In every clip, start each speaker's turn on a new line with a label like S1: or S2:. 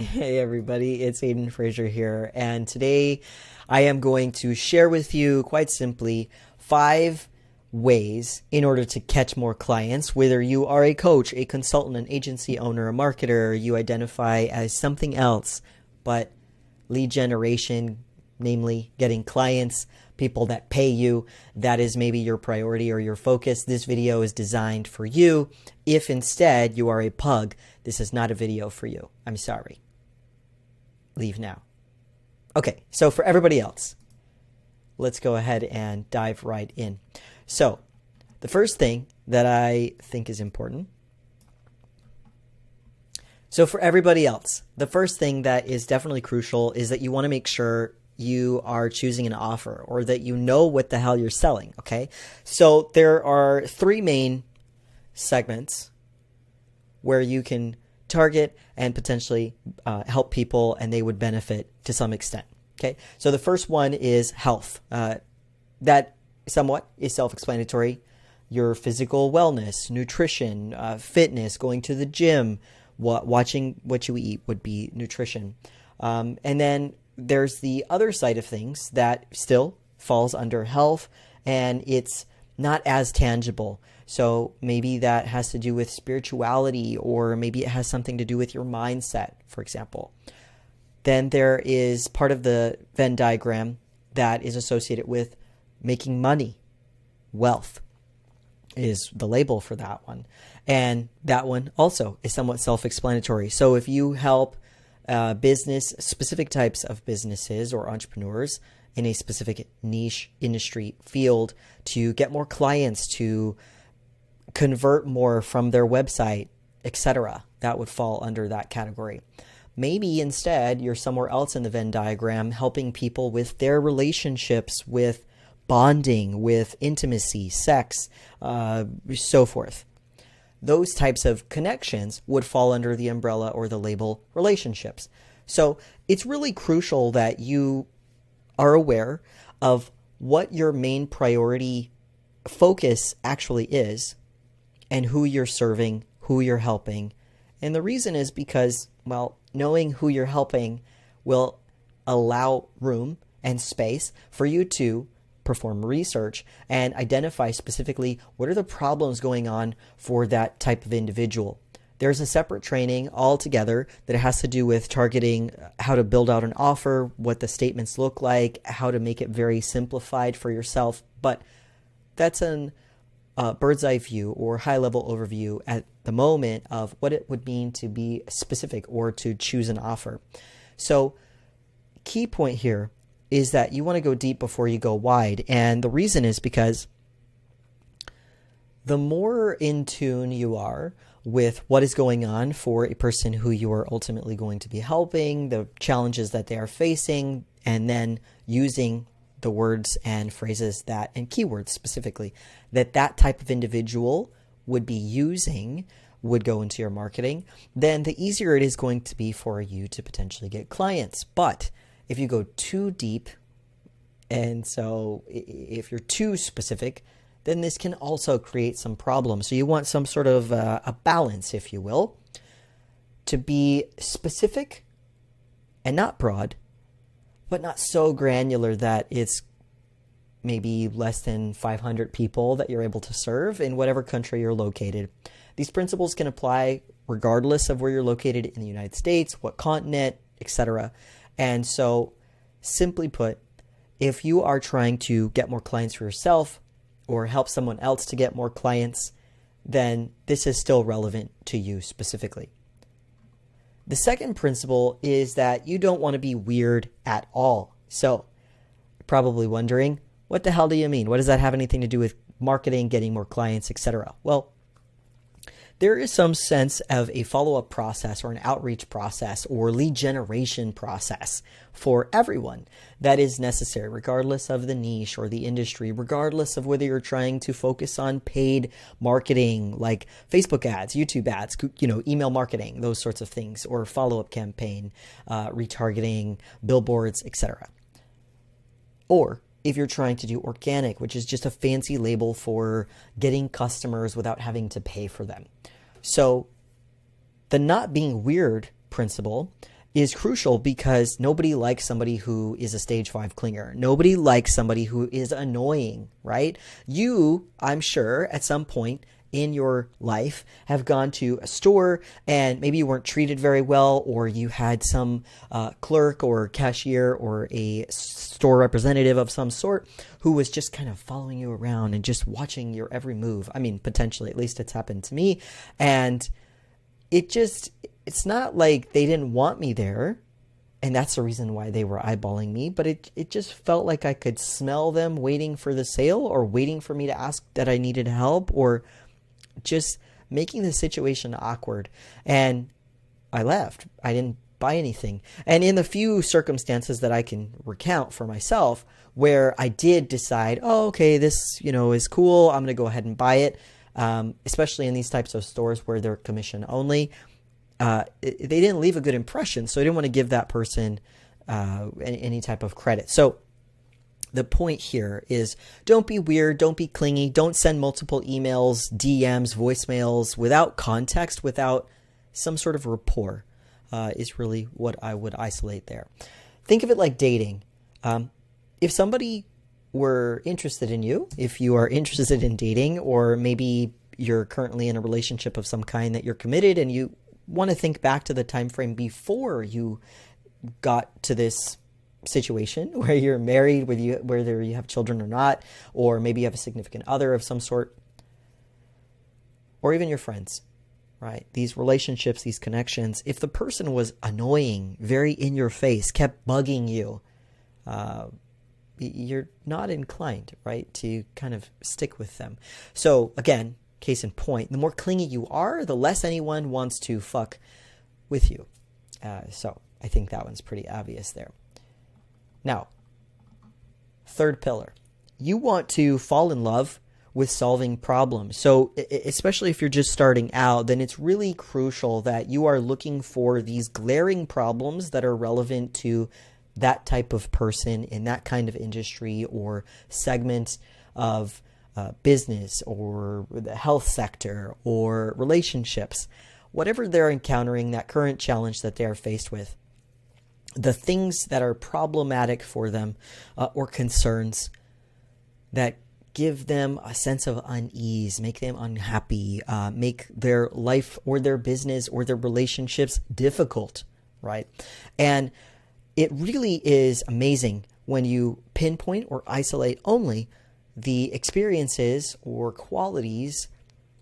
S1: Hey everybody, it's Aiden Fraser here, and today I am going to share with you, quite simply, 5 ways in order to catch more clients, whether you are a coach, a consultant, an agency owner, a marketer, you identify as something else, but lead generation, namely getting clients, people that pay you, that is maybe your priority or your focus. This video is designed for you. If instead you are a pug, this is not a video for you. I'm sorry. Leave now. Okay, so for everybody else, let's go ahead and dive right in. So the first thing that I think is important. So for everybody else, the first thing that is definitely crucial is that you want to make sure you are choosing an offer or that you know what the hell you're selling, okay? So there are 3 main segments where you can target and potentially help people and they would benefit to some extent, okay? So the first one is health. That somewhat is self-explanatory. Your physical wellness, nutrition, fitness, going to the gym, watching what you eat would be nutrition. And then there's the other side of things that still falls under health, and it's not as tangible. So maybe that has to do with spirituality, or maybe it has something to do with your mindset, for example. Then there is part of the Venn diagram that is associated with making money. Wealth is the label for that one. And that one also is somewhat self-explanatory. So if you help specific types of businesses or entrepreneurs in a specific niche industry field to get more clients, to convert more from their website, etc., that would fall under that category. Maybe instead you're somewhere else in the Venn diagram helping people with their relationships, with bonding, with intimacy, sex, so forth. Those types of connections would fall under the umbrella or the label relationships. So it's really crucial that you are aware of what your main priority focus actually is and who you're serving, who you're helping. And the reason is because, well, knowing who you're helping will allow room and space for you to perform research and identify specifically what are the problems going on for that type of individual. There's a separate training altogether that has to do with targeting, how to build out an offer, what the statements look like, how to make it very simplified for yourself. But that's an bird's eye view or high level overview at the moment of what it would mean to be specific or to choose an offer. So key point here is that you want to go deep before you go wide. And the reason is because the more in tune you are with what is going on for a person who you are ultimately going to be helping, the challenges that they are facing, and then using the words and phrases that, and keywords specifically, that type of individual would be using, would go into your marketing, then the easier it is going to be for you to potentially get clients. But if you go too deep, and so if you're too specific, then this can also create some problems. So you want some sort of a balance, if you will, to be specific and not broad, but not so granular that it's maybe less than 500 people that you're able to serve in whatever country you're located. These principles can apply regardless of where you're located in the United States, what continent, etc. And so, simply put, if you are trying to get more clients for yourself or help someone else to get more clients, then this is still relevant to you specifically. The second principle is that you don't want to be weird at all. So, you're probably wondering, what the hell do you mean? What does that have anything to do with marketing, getting more clients, etc.? Well, there is some sense of a follow-up process or an outreach process or lead generation process for everyone that is necessary, regardless of the niche or the industry, regardless of whether you're trying to focus on paid marketing like Facebook ads, YouTube ads, email marketing, those sorts of things, or follow-up campaign, retargeting, billboards, etc. Or if you're trying to do organic, which is just a fancy label for getting customers without having to pay for them. So the not being weird principle is crucial because nobody likes somebody who is a stage 5 clinger. Nobody likes somebody who is annoying, right? You, I'm sure, at some point in your life have gone to a store and maybe you weren't treated very well, or you had some clerk or cashier or a store representative of some sort who was just kind of following you around and just watching your every move. I mean, potentially, at least it's happened to me. And it's not like they didn't want me there, and that's the reason why they were eyeballing me, but it just felt like I could smell them waiting for the sale, or waiting for me to ask that I needed help, or just making the situation awkward. And I left. I didn't buy anything. And in the few circumstances that I can recount for myself where I did decide, oh, okay, this, is cool, I'm going to go ahead and buy it, especially in these types of stores where they're commission only, they didn't leave a good impression. So I didn't want to give that person any type of credit. So the point here is, don't be weird, don't be clingy, don't send multiple emails, DMs, voicemails without context, without some sort of rapport, is really what I would isolate there. Think of it like dating. If somebody were interested in you, if you are interested in dating, or maybe you're currently in a relationship of some kind that you're committed, and you want to think back to the time frame before you got to this situation where you're married, whether you have children or not, or maybe you have a significant other of some sort, or even your friends, right? These relationships, these connections, if the person was annoying, very in your face, kept bugging you, you're not inclined, right, to kind of stick with them. So again, case in point, the more clingy you are, the less anyone wants to fuck with you. So I think that one's pretty obvious there. Now, third pillar, you want to fall in love with solving problems. So especially if you're just starting out, then it's really crucial that you are looking for these glaring problems that are relevant to that type of person in that kind of industry or segment of business, or the health sector, or relationships, whatever they're encountering, that current challenge that they are faced with. The things that are problematic for them, or concerns that give them a sense of unease, make them unhappy, make their life or their business or their relationships difficult, right? And it really is amazing when you pinpoint or isolate only the experiences or qualities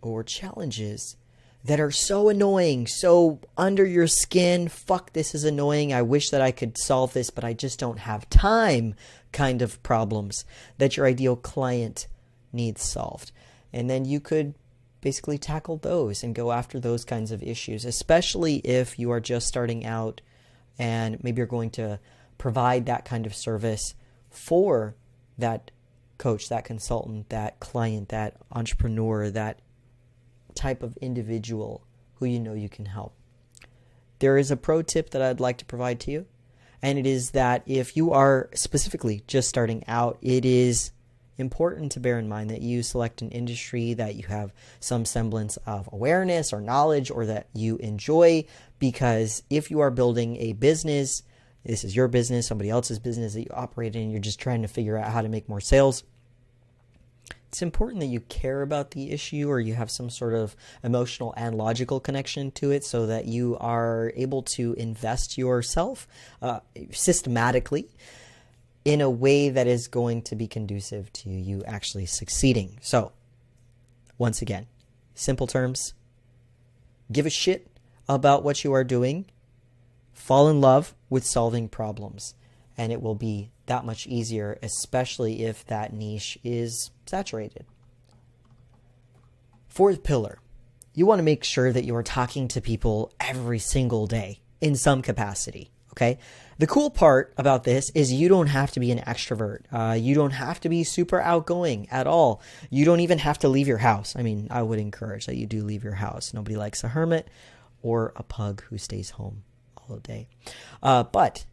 S1: or challenges that are so annoying, so under your skin, fuck, this is annoying, I wish that I could solve this, but I just don't have time kind of problems that your ideal client needs solved. And then you could basically tackle those and go after those kinds of issues, especially if you are just starting out and maybe you're going to provide that kind of service for that coach, that consultant, that client, that entrepreneur, that type of individual who you know you can help. There is a pro tip that I'd like to provide to you, and it is that if you are specifically just starting out, it is important to bear in mind that you select an industry that you have some semblance of awareness or knowledge, or that you enjoy, because if you are building a business, this is your business, somebody else's business that you operate in, you're just trying to figure out how to make more sales, it's important that you care about the issue, or you have some sort of emotional and logical connection to it, so that you are able to invest yourself systematically in a way that is going to be conducive to you actually succeeding. So, once again, simple terms, give a shit about what you are doing, fall in love with solving problems, and it will be that much easier, especially if that niche is saturated. Fourth pillar, you want to make sure that you are talking to people every single day in some capacity, okay? The cool part about this is you don't have to be an extrovert. You don't have to be super outgoing at all. You don't even have to leave your house. I mean, I would encourage that you do leave your house. Nobody likes a hermit or a pug who stays home all day. But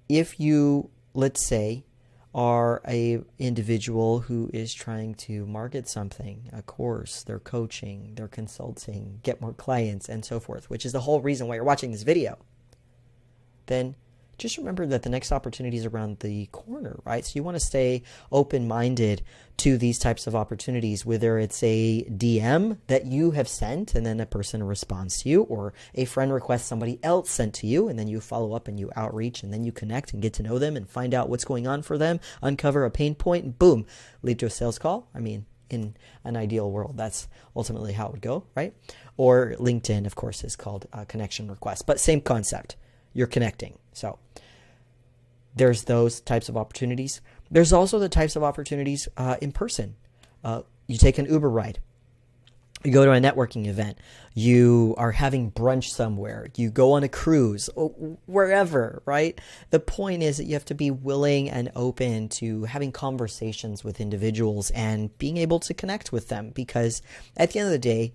S1: if you, let's say, are a individual who is trying to market something, a course, they're coaching, they're consulting, get more clients, and so forth, which is the whole reason why you're watching this video. then just remember that the next opportunity is around the corner, right? So you want to stay open-minded to these types of opportunities, whether it's a DM that you have sent and then a person responds to you, or a friend request somebody else sent to you, and then you follow up and you outreach, and then you connect and get to know them and find out what's going on for them, uncover a pain point, and boom, lead to a sales call. I mean, in an ideal world, that's ultimately how it would go, right? Or LinkedIn, of course, is called a connection request, but same concept. You're connecting. So there's those types of opportunities. There's also the types of opportunities in person. You take an Uber ride. You go to a networking event. You are having brunch somewhere. You go on a cruise, wherever, right? The point is that you have to be willing and open to having conversations with individuals and being able to connect with them, because at the end of the day,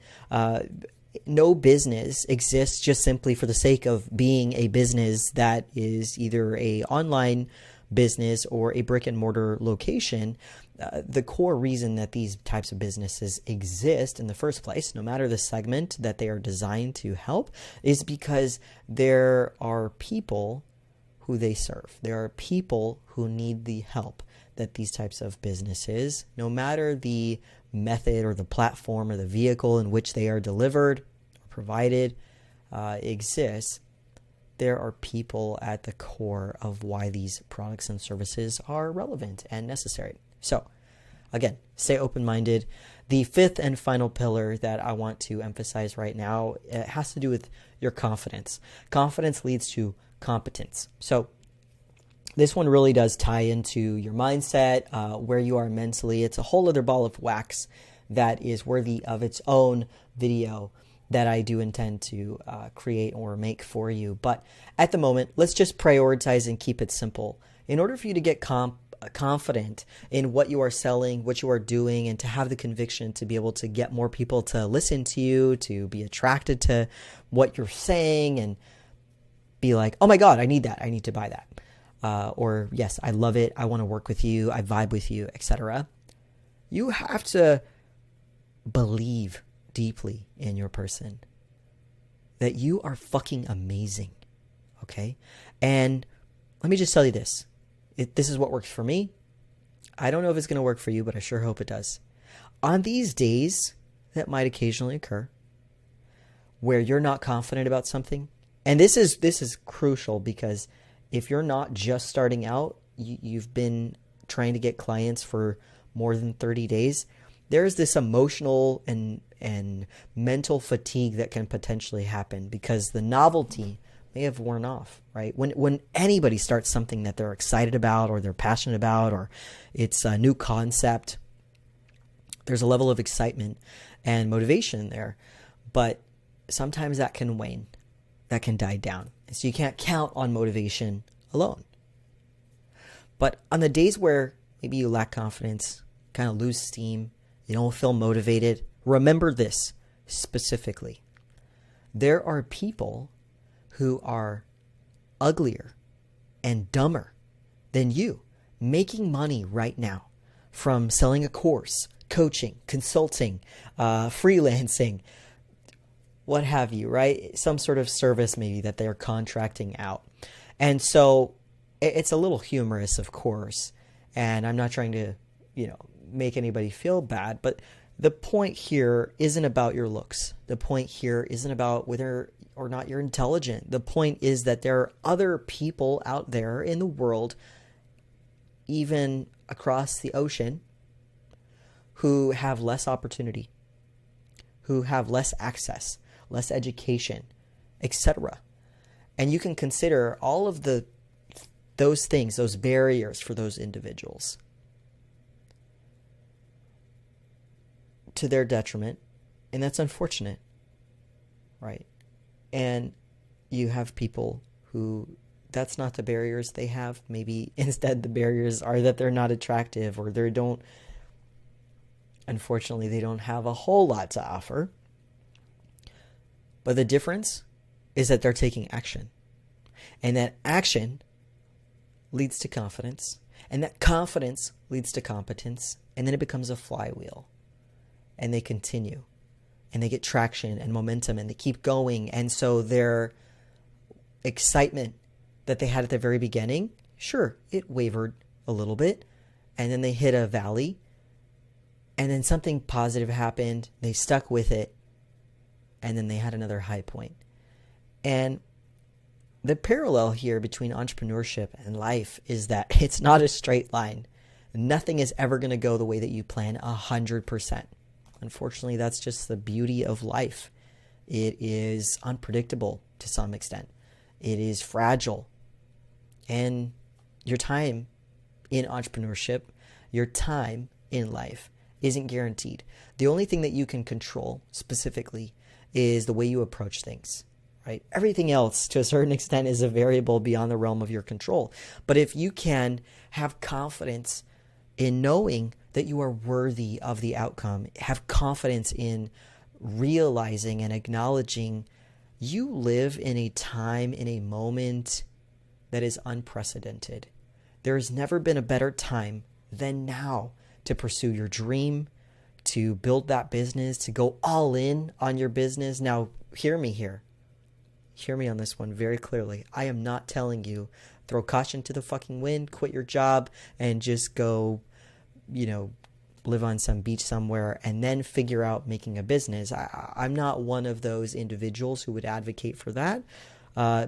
S1: no business exists just simply for the sake of being a business that is either a online business or a brick and mortar location. The core reason that these types of businesses exist in the first place, no matter the segment that they are designed to help, is because there are people who they serve. There are people who need the help that these types of businesses, no matter the method or the platform or the vehicle in which they are delivered or provided, exists. There are people at the core of why these products and services are relevant and necessary. So again, stay open-minded. The fifth and final pillar that I want to emphasize right now, it has to do with your confidence. Confidence leads to competence. So this one really does tie into your mindset, where you are mentally. It's a whole other ball of wax that is worthy of its own video that I do intend to create or make for you. But at the moment, let's just prioritize and keep it simple. In order for you to get confident in what you are selling, what you are doing, and to have the conviction to be able to get more people to listen to you, to be attracted to what you're saying and be like, oh my God, I need that. I need to buy that. Or yes, I love it. I want to work with you. I vibe with you, etc. You have to believe deeply in your person that you are fucking amazing. Okay? And let me just tell you this. This is what works for me. I don't know if it's going to work for you, but I sure hope it does. On these days that might occasionally occur where you're not confident about something, and this is crucial, because if you're not just starting out, you've been trying to get clients for more than 30 days, there's this emotional and mental fatigue that can potentially happen because the novelty may have worn off, right? When anybody starts something that they're excited about or they're passionate about, or it's a new concept, there's a level of excitement and motivation there. But sometimes that can wane, that can die down. So you can't count on motivation alone. But on the days where maybe you lack confidence, kind of lose steam, you don't feel motivated, remember this specifically. There are people who are uglier and dumber than you making money right now from selling a course, coaching, consulting, freelancing, what have you, right? Some sort of service maybe that they're contracting out. And so it's a little humorous, of course, and I'm not trying to, make anybody feel bad, but the point here isn't about your looks. The point here isn't about whether or not you're intelligent. The point is that there are other people out there in the world, even across the ocean, who have less opportunity, who have less access, less education, etc. And you can consider all of those things, those barriers for those individuals, to their detriment, and that's unfortunate, right? And you have people who that's not the barriers they have. Maybe instead the barriers are that they're not attractive, or unfortunately, they don't have a whole lot to offer. But the difference is that they're taking action. And that action leads to confidence. And that confidence leads to competence. And then it becomes a flywheel. And they continue. And they get traction and momentum. And they keep going. And so their excitement that they had at the very beginning, sure, it wavered a little bit, and then they hit a valley, and then something positive happened, they stuck with it, and then they had another high point. And the parallel here between entrepreneurship and life is that it's not a straight line. Nothing is ever going to go the way that you plan 100%. Unfortunately, that's just the beauty of life. It is unpredictable to some extent. It is fragile. And your time in entrepreneurship, your time in life isn't guaranteed. The only thing that you can control specifically is the way you approach things, right? Everything else, to a certain extent, is a variable beyond the realm of your control. But if you can have confidence in knowing that you are worthy of the outcome, have confidence in realizing and acknowledging you live in a time, in a moment that is unprecedented. There has never been a better time than now to pursue your dream, to build that business, to go all in on your business. Now, hear me here. Hear me on this one very clearly. I am not telling you throw caution to the fucking wind, quit your job, and just go, live on some beach somewhere and then figure out making a business. I'm not one of those individuals who would advocate for that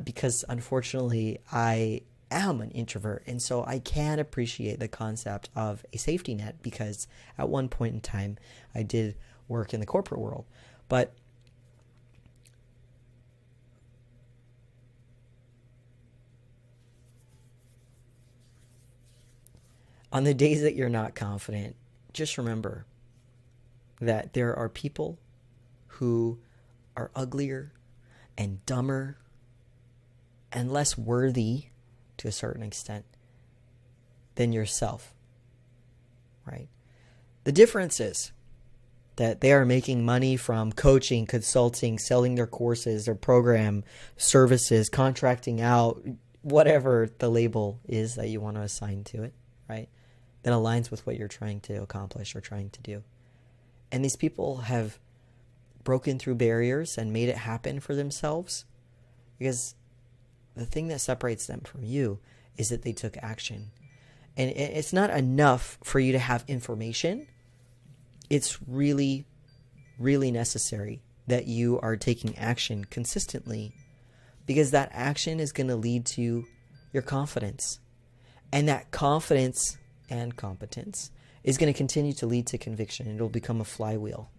S1: because unfortunately I am an introvert, and so I can appreciate the concept of a safety net because at one point in time I did work in the corporate world. But on the days that you're not confident, just remember that there are people who are uglier and dumber and less worthy to a certain extent than yourself, right? The difference is that they are making money from coaching, consulting, selling their courses, their program, services, contracting out, whatever the label is that you want to assign to it, right? That aligns with what you're trying to accomplish or trying to do. And these people have broken through barriers and made it happen for themselves because the thing that separates them from you is that they took action. And it's not enough for you to have information. It's really, really necessary that you are taking action consistently because that action is going to lead to your confidence. And that confidence and competence is going to continue to lead to conviction, and it'll become a flywheel.